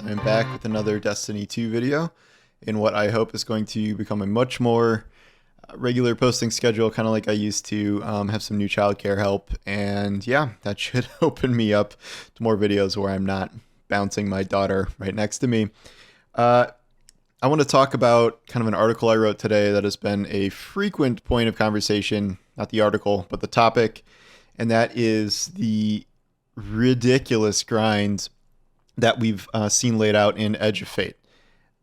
I'm back with another Destiny 2 video in what I hope is going to become a much more regular posting schedule, kind of like I used to. Have some new childcare help, and yeah, that should open me up to more videos where I'm not bouncing my daughter right next to me. I want to talk about kind of an article I wrote today that has been a frequent point of conversation, not the article, but the topic, and that is the ridiculous grind that we've seen laid out in Edge of Fate.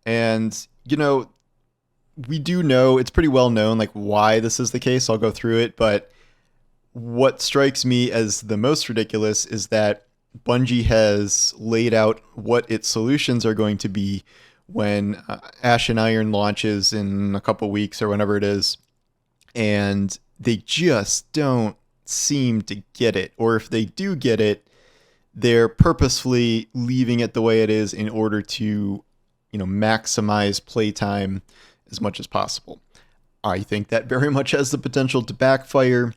And, you know, we do know, it's pretty well known, like, why this is the case. I'll go through it, but what strikes me as the most ridiculous is that Bungie has laid out what its solutions are going to be when Ash and Iron launches in a couple weeks or whenever it is, and they just don't seem to get it. Or if they do get it, they're purposefully leaving it the way it is in order to, maximize playtime as much as possible. I think that very much has the potential to backfire,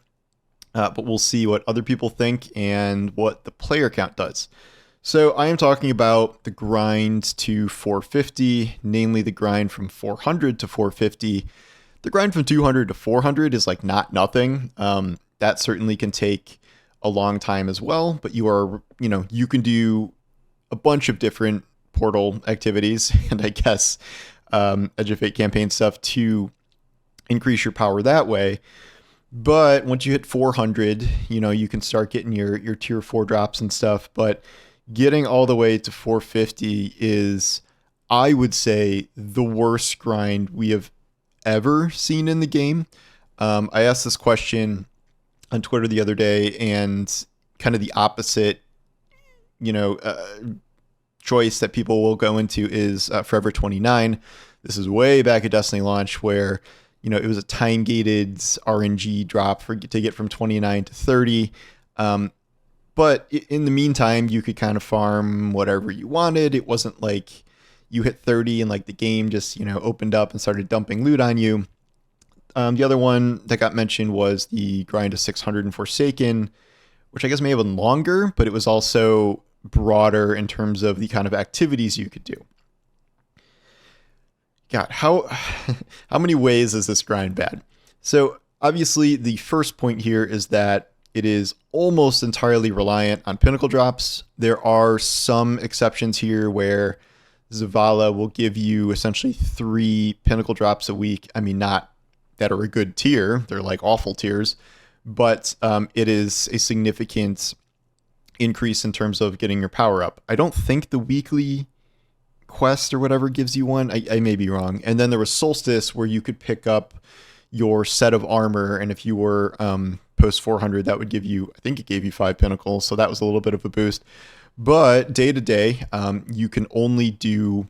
but we'll see what other people think and what the player count does. So I am talking about the grind to 450, namely the grind from 400 to 450. The grind from 200 to 400 is like not nothing. That certainly can take a long time as well, but you can do a bunch of different portal activities and I guess Edge of Fate campaign stuff to increase your power that way. But once you hit 400, you can start getting your tier 4 drops and stuff, but getting all the way to 450 is, I would say, the worst grind we have ever seen in the game. I asked this question on Twitter the other day, and kind of the opposite, choice that people will go into is Forever 29. This is way back at Destiny launch where, it was a time-gated RNG drop to get from 29 to 30. But in the meantime, you could kind of farm whatever you wanted. It wasn't like you hit 30 and like the game just, opened up and started dumping loot on you. The other one that got mentioned was the grind to 600 in Forsaken, which I guess may have been longer, but it was also broader in terms of the kind of activities you could do. God, how many ways is this grind bad? So obviously the first point here is that it is almost entirely reliant on pinnacle drops. There are some exceptions here where Zavala will give you essentially 3 pinnacle drops a week. I mean, not that are a good tier. They're like awful tiers, but it is a significant increase in terms of getting your power up. I don't think the weekly quest or whatever gives you one. I may be wrong. And then there was Solstice where you could pick up your set of armor, and if you were post 400, that would give you, I think it gave you 5 pinnacles, so that was a little bit of a boost. But day to day, you can only do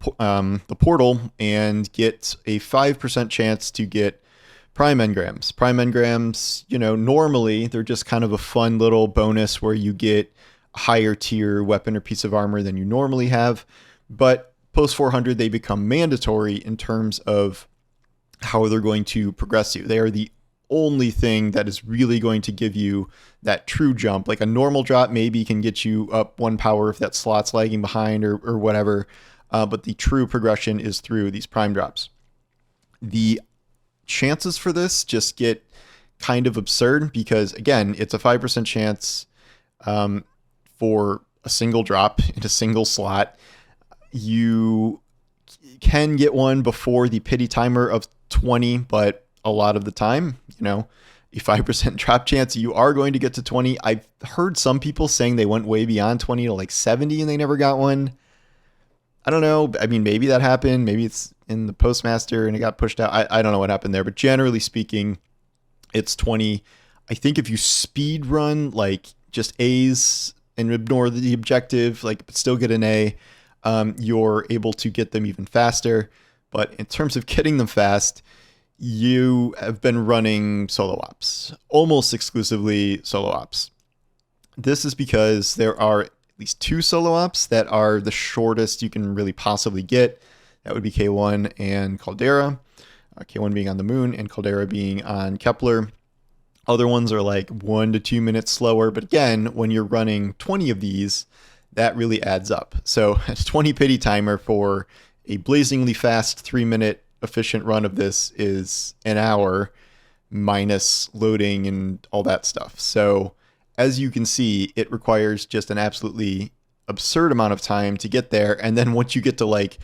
the portal and get a 5% chance to get prime engrams. Prime engrams, normally they're just kind of a fun little bonus where you get a higher tier weapon or piece of armor than you normally have. But post 400, they become mandatory in terms of how they're going to progress you. They are the only thing that is really going to give you that true jump. Like a normal drop maybe can get you up 1 power if that slot's lagging behind or whatever. But the true progression is through these prime drops. The chances for this just get kind of absurd because, again, it's a 5% chance for a single drop in a single slot. You can get one before the pity timer of 20, but a lot of the time, a 5% drop chance, you are going to get to 20. I've heard some people saying they went way beyond 20 to like 70 and they never got one. I don't know. I mean, maybe that happened. Maybe it's in the postmaster and it got pushed out. I don't know what happened there, but generally speaking, it's 20. I think if you speed run like just A's and ignore the objective, but still get an A, you're able to get them even faster. But in terms of getting them fast, you have been running solo ops, almost exclusively solo ops. This is because there are at least 2 solo ops that are the shortest you can really possibly get. That would be K1 and Caldera. K1 being on the moon and Caldera being on Kepler. Other ones are like 1 to 2 minutes slower. But again, when you're running 20 of these, that really adds up. So a 20 pity timer for a blazingly fast 3-minute efficient run of this is an hour minus loading and all that stuff. So as you can see, it requires just an absolutely absurd amount of time to get there. And then once you get to like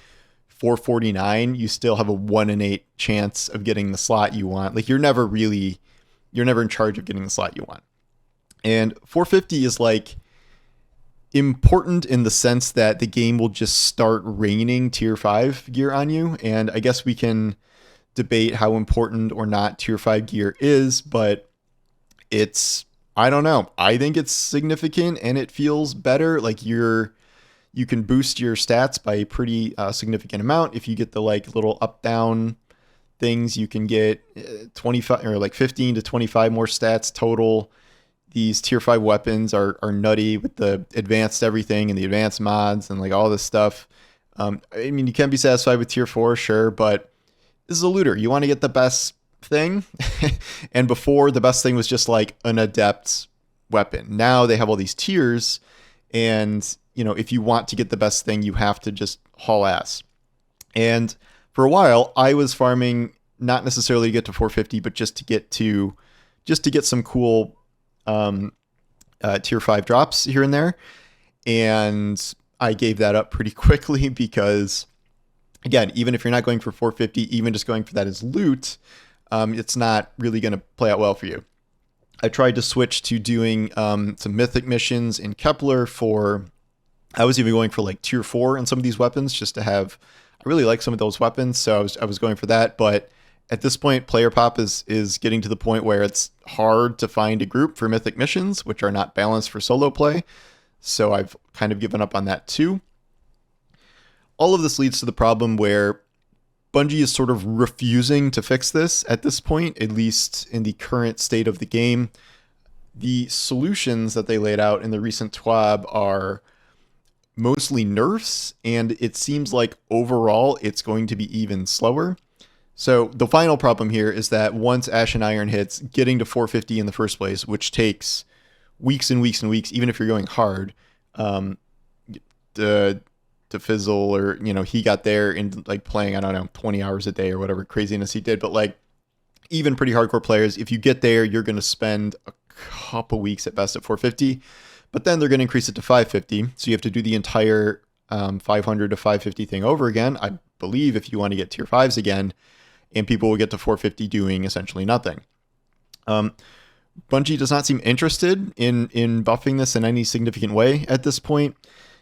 449, you still have a 1 in 8 chance of getting the slot you want. Like you're never in charge of getting the slot you want. And 450 is like important in the sense that the game will just start raining tier 5 gear on you. And I guess we can debate how important or not tier 5 gear is, but I don't know. I think it's significant and it feels better. Like you can boost your stats by a pretty significant amount. If you get the like little up down things, you can get 25 or like 15 to 25 more stats total. These tier 5 weapons are nutty with the advanced everything and the advanced mods and like all this stuff. I mean, you can be satisfied with tier 4, sure, but this is a looter. You want to get the best thing. And before, the best thing was just like an adept weapon. Now they have all these tiers, and if you want to get the best thing, you have to just haul ass. And for a while, I was farming not necessarily to get to 450, but just to get some cool tier 5 drops here and there. And I gave that up pretty quickly because, again, even if you're not going for 450, even just going for that as loot, it's not really going to play out well for you. I tried to switch to doing some mythic missions in Kepler I was even going for like tier 4 in some of these weapons just to have, I really like some of those weapons. So I was going for that. But at this point, player pop is getting to the point where it's hard to find a group for mythic missions, which are not balanced for solo play. So I've kind of given up on that too. All of this leads to the problem where Bungie is sort of refusing to fix this at this point, at least in the current state of the game. The solutions that they laid out in the recent TWAB are mostly nerfs, and it seems like overall it's going to be even slower. So the final problem here is that once Ashen Iron hits, getting to 450 in the first place, which takes weeks and weeks and weeks, even if you're going hard, to Fizzle, or he got there in like playing, I don't know, 20 hours a day or whatever craziness he did. But like even pretty hardcore players, if you get there, you're going to spend a couple weeks at best at 450, but then they're going to increase it to 550. So you have to do the entire 500 to 550 thing over again, I believe, if you want to get tier 5s again, and people will get to 450 doing essentially nothing. Bungie does not seem interested in buffing this in any significant way at this point.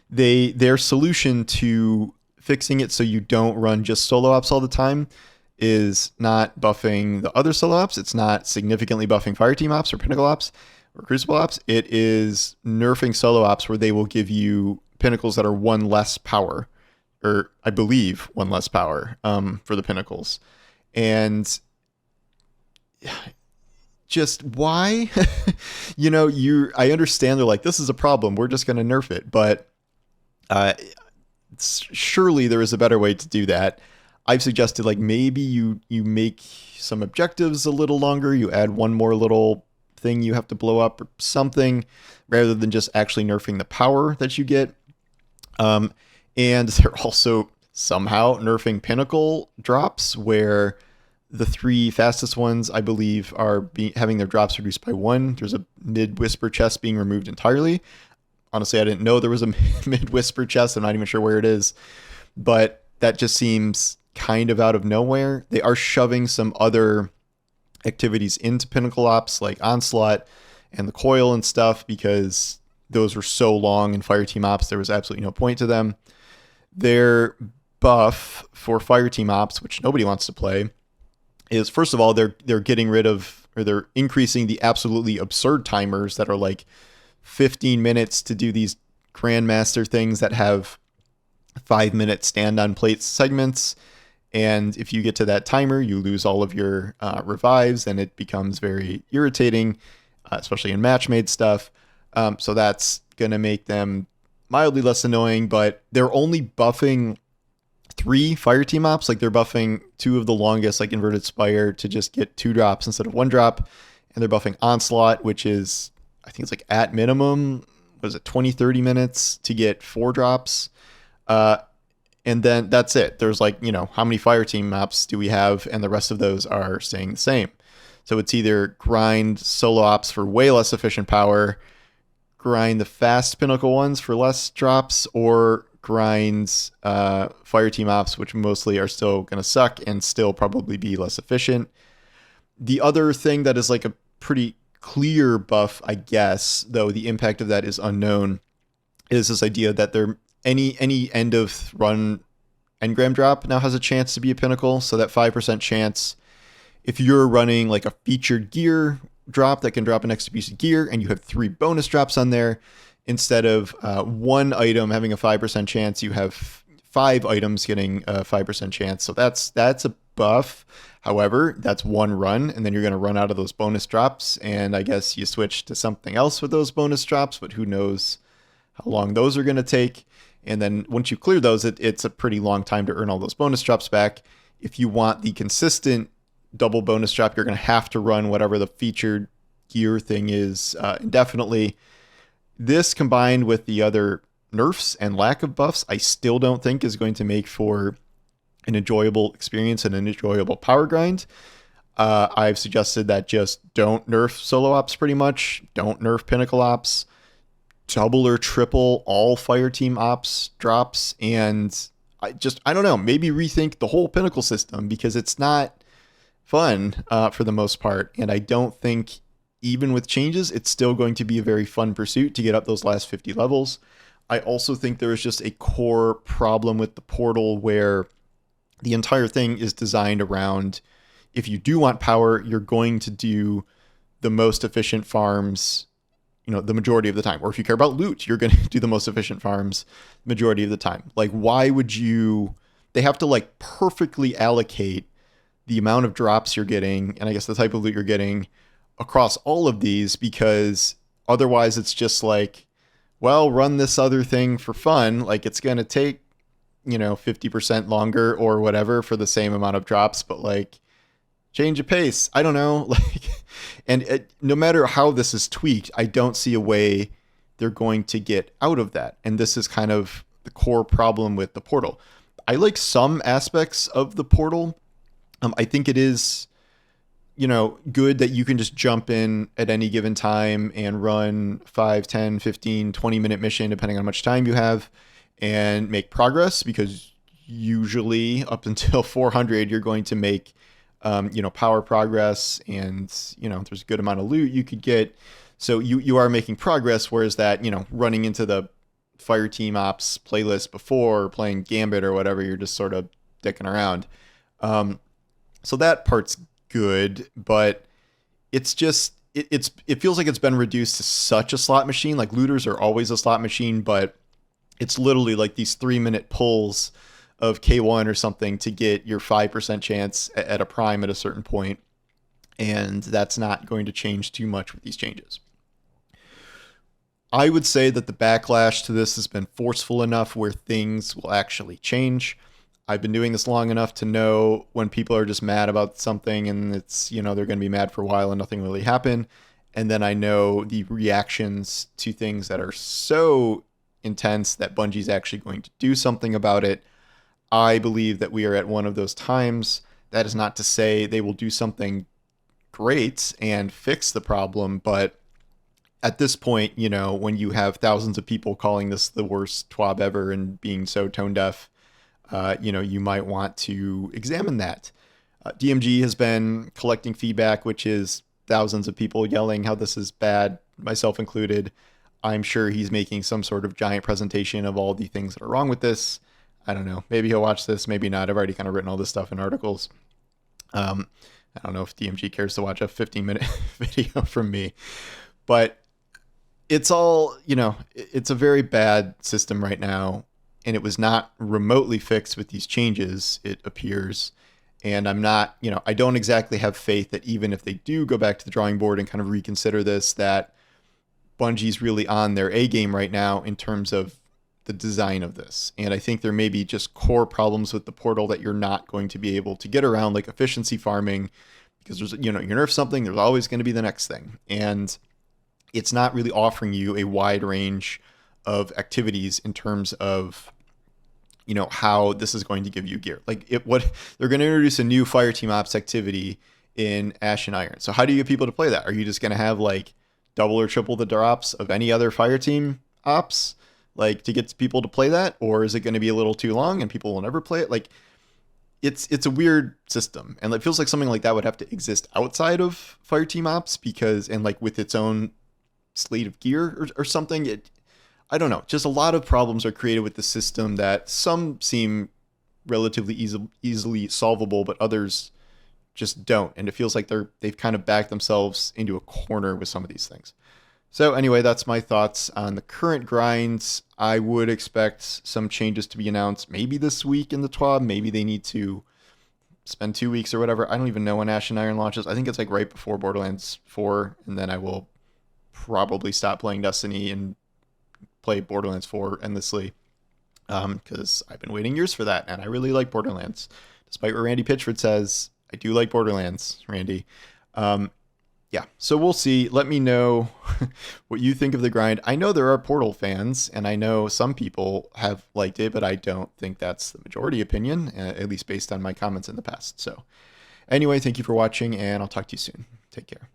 Their solution to fixing it so you don't run just solo ops all the time is not buffing the other solo ops. It's not significantly buffing Fireteam ops or Pinnacle ops or Crucible ops. It is nerfing solo ops where they will give you Pinnacles that are 1 less power, or I believe 1 less power for the Pinnacles. And just why? I understand they're like, this is a problem, we're just going to nerf it. But surely there is a better way to do that. I've suggested like maybe you make some objectives a little longer, you add one more little thing you have to blow up or something, rather than just actually nerfing the power that you get. And they're also somehow nerfing Pinnacle drops, where the 3 fastest ones, I believe, are having their drops reduced by 1. There's a mid-whisper chest being removed entirely. Honestly, I didn't know there was a mid-whisper chest. I'm not even sure where it is. But that just seems kind of out of nowhere. They are shoving some other activities into Pinnacle ops, like Onslaught and the Coil and stuff, because those were so long in Fireteam ops, there was absolutely no point to them. Their buff for Fireteam ops, which nobody wants to play, is, first of all, they're getting rid of, or they're increasing the absolutely absurd timers that are like 15 minutes to do these Grandmaster things that have 5-minute stand on plate segments. And if you get to that timer, you lose all of your revives, and it becomes very irritating, especially in match-made stuff. So that's going to make them mildly less annoying, but they're only buffing 3 Fireteam ops. Like they're buffing 2 of the longest, like Inverted Spire, to just get 2 drops instead of 1 drop. And they're buffing Onslaught, which is, I think it's like at minimum was it 20, 30 minutes to get 4 drops. And then that's it. There's like, how many fire team maps do we have? And the rest of those are staying the same. So it's either grind solo ops for way less efficient power, grind the fast pinnacle ones for less drops, or grind fire team ops, which mostly are still going to suck and still probably be less efficient. The other thing that is like a pretty clear buff, I guess, though the impact of that is unknown, is this idea that any end of run engram drop now has a chance to be a pinnacle. So that 5% chance, if you're running like a featured gear drop that can drop an extra piece of gear and you have 3 bonus drops on there, instead of one item having a 5% chance, you have 5 items getting a 5% chance. So that's a buff. However, that's one run, and then you're going to run out of those bonus drops, and I guess you switch to something else with those bonus drops, but who knows how long those are going to take. And then once you clear those, it's a pretty long time to earn all those bonus drops back. If you want the consistent double bonus drop, you're going to have to run whatever the featured gear thing is indefinitely. This combined with the other nerfs and lack of buffs, I still don't think is going to make for an enjoyable experience and an enjoyable power grind. I've suggested that just don't nerf solo ops pretty much. Don't nerf pinnacle ops. Double or triple all fire team ops drops. And I don't know, maybe rethink the whole pinnacle system, because it's not fun for the most part. And I don't think, even with changes, it's still going to be a very fun pursuit to get up those last 50 levels. I also think there is just a core problem with the portal where the entire thing is designed around, if you do want power, you're going to do the most efficient farms, the majority of the time. Or if you care about loot, you're going to do the most efficient farms majority of the time. Like, why would they have to like perfectly allocate the amount of drops you're getting, and I guess the type of loot you're getting across all of these, because otherwise it's just like, well, run this other thing for fun. Like, it's going to take, 50% longer or whatever for the same amount of drops, but like, change of pace. I don't know. No matter how this is tweaked, I don't see a way they're going to get out of that. And this is kind of the core problem with the portal. I like some aspects of the portal. I think it is, good that you can just jump in at any given time and run 5, 10, 15, 20-minute mission, depending on how much time you have, and make progress, because usually up until 400, you're going to make, power progress, and, there's a good amount of loot you could get. So you are making progress, whereas that, running into the fire team ops playlist before, playing Gambit or whatever, you're just sort of dicking around. So that part's good, but it's just, it feels like it's been reduced to such a slot machine. Like, looters are always a slot machine, but it's literally like these 3-minute pulls of K1 or something to get your 5% chance at a prime at a certain point. And that's not going to change too much with these changes. I would say that the backlash to this has been forceful enough where things will actually change. I've been doing this long enough to know when people are just mad about something and it's, they're going to be mad for a while and nothing really happened. And then I know the reactions to things that are so intense that Bungie's actually going to do something about it. I believe that we are at one of those times. That is not to say they will do something great and fix the problem, but at this point, when you have thousands of people calling this the worst TWAB ever and being so tone deaf, you might want to examine that. DMG has been collecting feedback, which is thousands of people yelling how this is bad, myself included. I'm sure he's making some sort of giant presentation of all the things that are wrong with this. I don't know. Maybe he'll watch this, maybe not. I've already kind of written all this stuff in articles. I don't know if DMG cares to watch a 15-minute video from me, but it's all, it's a very bad system right now, and it was not remotely fixed with these changes, it appears. And I'm not, I don't exactly have faith that even if they do go back to the drawing board and kind of reconsider this, that Bungie's really on their A game right now in terms of the design of this. And I think there may be just core problems with the portal that you're not going to be able to get around, like efficiency farming, because there's, you nerf something, there's always going to be the next thing. And it's not really offering you a wide range of activities in terms of, you know, how this is going to give you gear. Like what they're going to introduce a new fire team ops activity in Ash and Iron. So how do you get people to play that? Are you just going to have like double or triple the drops of any other fire team ops, like to get people to play that? Or is it going to be a little too long and people will never play it? Like it's a weird system, and it feels like something like that would have to exist outside of fire team ops, because, and like with its own slate of gear or something. I don't know. Just a lot of problems are created with the system that some seem relatively easily solvable, but others just don't. And it feels like they've kind of backed themselves into a corner with some of these things. So anyway, that's my thoughts on the current grinds. I would expect some changes to be announced maybe this week in the TWAB. Maybe they need to spend 2 weeks or whatever. I don't even know when Ash and Iron launches. I think it's like right before Borderlands 4, and then I will probably stop playing Destiny and play Borderlands 4 endlessly, because I've been waiting years for that, and I really like Borderlands. Despite what Randy Pitchford says, I do like Borderlands, Randy. Yeah, so we'll see. Let me know what you think of the grind. I know there are Portal fans, and I know some people have liked it, but I don't think that's the majority opinion, at least based on my comments in the past. So anyway, thank you for watching, and I'll talk to you soon. Take care.